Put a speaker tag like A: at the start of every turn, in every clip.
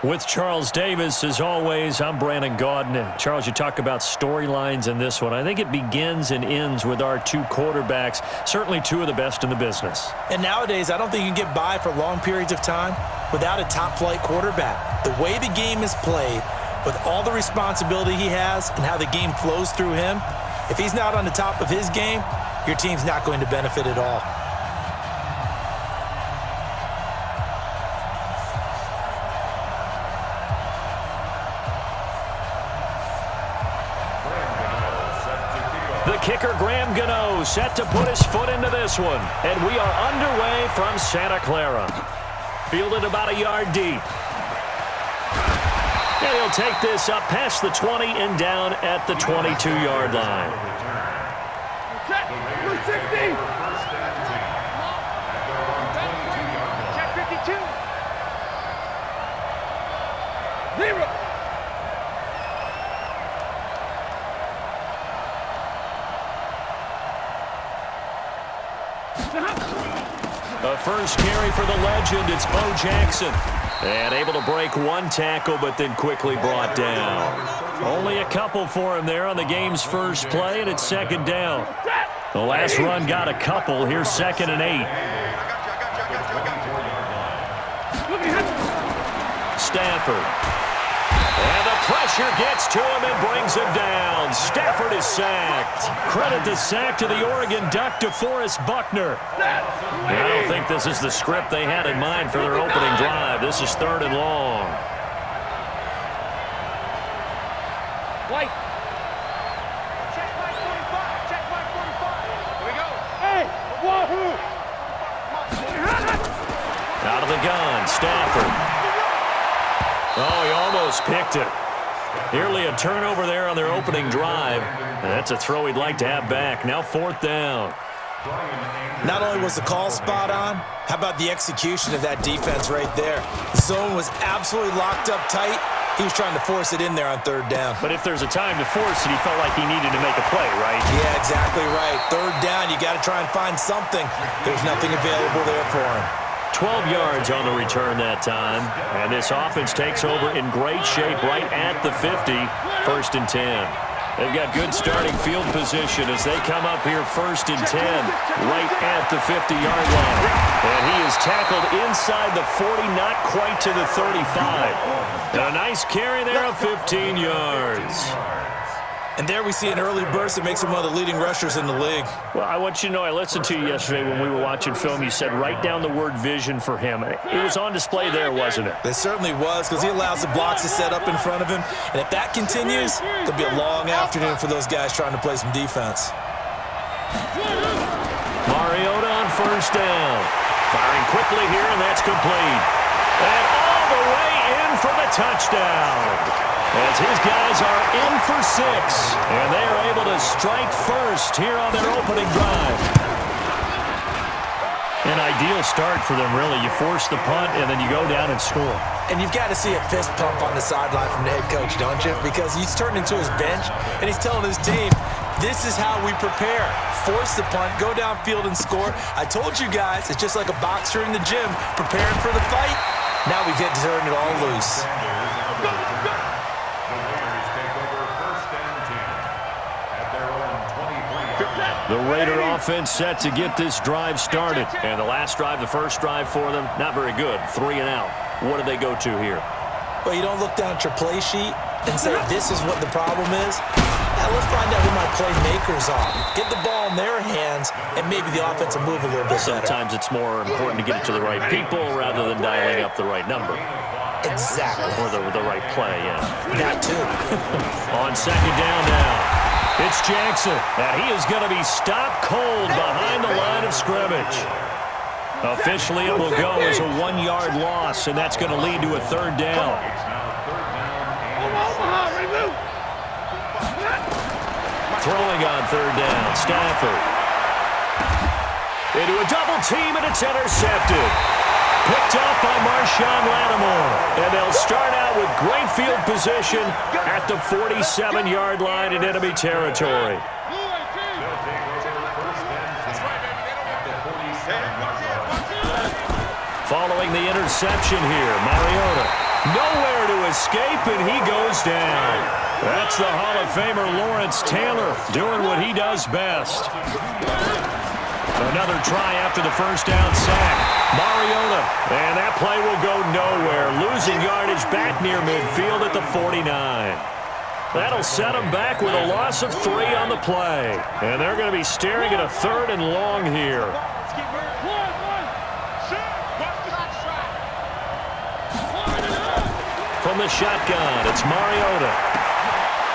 A: With Charles Davis, as always, I'm Brandon Gaudin. Charles, you talk about storylines in this one. I think it begins and ends with our two quarterbacks, certainly two of the best in the business.
B: And nowadays, I don't think you can get by for long periods of time without a top-flight quarterback. The way the game is played, with all the responsibility he has and how the game flows through him, if he's not on the top of his game, your team's not going to benefit at all.
A: The kicker, Graham Gano, set to put his foot into this one. And we are underway from Santa Clara. Fielded about a yard deep. And he'll take this up past the 20 and down at the 22-yard line.
C: Check 52. Zero.
A: The first carry for the legend, it's Bo Jackson. And able to break one tackle, but then quickly brought down. Only a couple for him there on the game's first play, and it's second down. The last run got a couple. Here's 2nd and 8. Stafford. And the pressure gets to him and brings him down. Stafford is sacked. Credit the sack to the Oregon Duck, DeForest Buckner. I don't think this is the script they had in mind for their opening drive. This is 3rd and long.
C: White. Check mark 45. Check mark 45. Here we go. Hey, wahoo!
A: Out of the gun, Stafford. Oh, he almost picked it. Nearly a turnover there on their opening drive. And that's a throw he'd like to have back. Now 4th down.
B: Not only was the call spot on, how about the execution of that defense right there? The zone was absolutely locked up tight. He was trying to force it in there on 3rd down.
A: But if there's a time to force it, he felt like he needed to make a play, right?
B: Yeah, exactly right. 3rd down, you got to try and find something. There's nothing available there for him.
A: 12 yards on the return that time. And this offense takes over in great shape right at the 50. 1st and 10. They've got good starting field position as they come up here 1st and 10 right at the 50-yard line. And he is tackled inside the 40, not quite to the 35. And a nice carry there of 15 yards.
B: And there we see an early burst that makes him one of the leading rushers in the league.
A: Well, I want you to know, I listened to you yesterday when we were watching film. You said write down the word vision for him. It was on display there, wasn't it?
B: It certainly was, because he allows the blocks to set up in front of him. And if that continues, it'll be a long afternoon for those guys trying to play some defense.
A: Mariota on 1st down. Firing quickly here, and that's complete. And all the way in for the touchdown. As his guys are in for 6, and they are able to strike first here on their opening drive. An ideal start for them, really. You force the punt, and then you go down and score.
B: And you've got to see a fist pump on the sideline from the head coach, don't you? Because he's turned into his bench, and he's telling his team, this is how we prepare. Force the punt, go downfield and score. I told you guys, it's just like a boxer in the gym preparing for the fight. Now we get to turn it all loose.
A: The Raider offense set to get this drive started. And the last drive, the first drive for them, not very good. 3 and out. What do they go to here?
B: Well, you don't look down at your play sheet and say, this is what the problem is. Now, let's find out who my playmakers are. Get the ball in their hands, and maybe the offense will move a little bit better.
A: Sometimes it's more important to get it to the right people rather than dialing up the right number.
B: Exactly.
A: Or the right play, yeah.
B: That too.
A: On 2nd down now. It's Jackson, and he is going to be stopped cold behind the line of scrimmage. Officially, it will go as a 1-yard loss, and that's going to lead to a 3rd down. Throwing on 3rd down, Stafford. Into a double team, and it's intercepted. Picked up by Marshawn Lattimore. And they'll start out with great field position at the 47-yard line in enemy territory. Following the interception here, Mariota. Nowhere to escape, and he goes down. That's the Hall of Famer Lawrence Taylor doing what he does best. Another try after the first down sack. Mariota, and that play will go nowhere. Losing yardage back near midfield at the 49. That'll set them back with a loss of 3 on the play. And they're going to be staring at a 3rd and long here. From the shotgun, it's Mariota.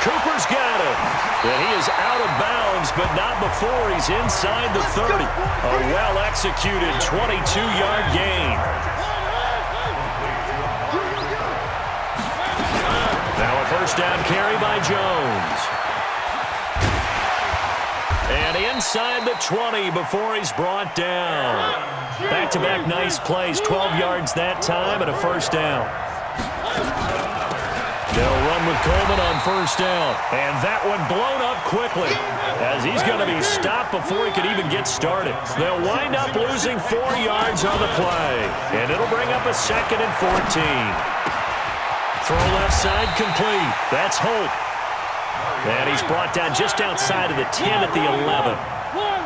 A: Cooper's got it. And he is out of bounds, but not before he's inside the 30. A well-executed 22-yard gain. Now a first down carry by Jones. And inside the 20 before he's brought down. Back-to-back nice plays, 12 yards that time and a first down. They'll run with Coleman on first down. And that one blown up quickly as he's going to be stopped before he could even get started. They'll wind up losing 4 yards on the play. And it'll bring up a 2nd and 14. Throw left side complete. That's Hope. And he's brought down just outside of the 10 at the 11.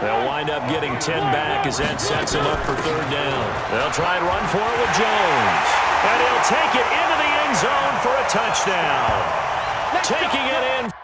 A: They'll wind up getting 10 back as that sets him up for 3rd down. They'll try and run for it with Jones. And he'll take it into the end zone for a touchdown. Taking it in.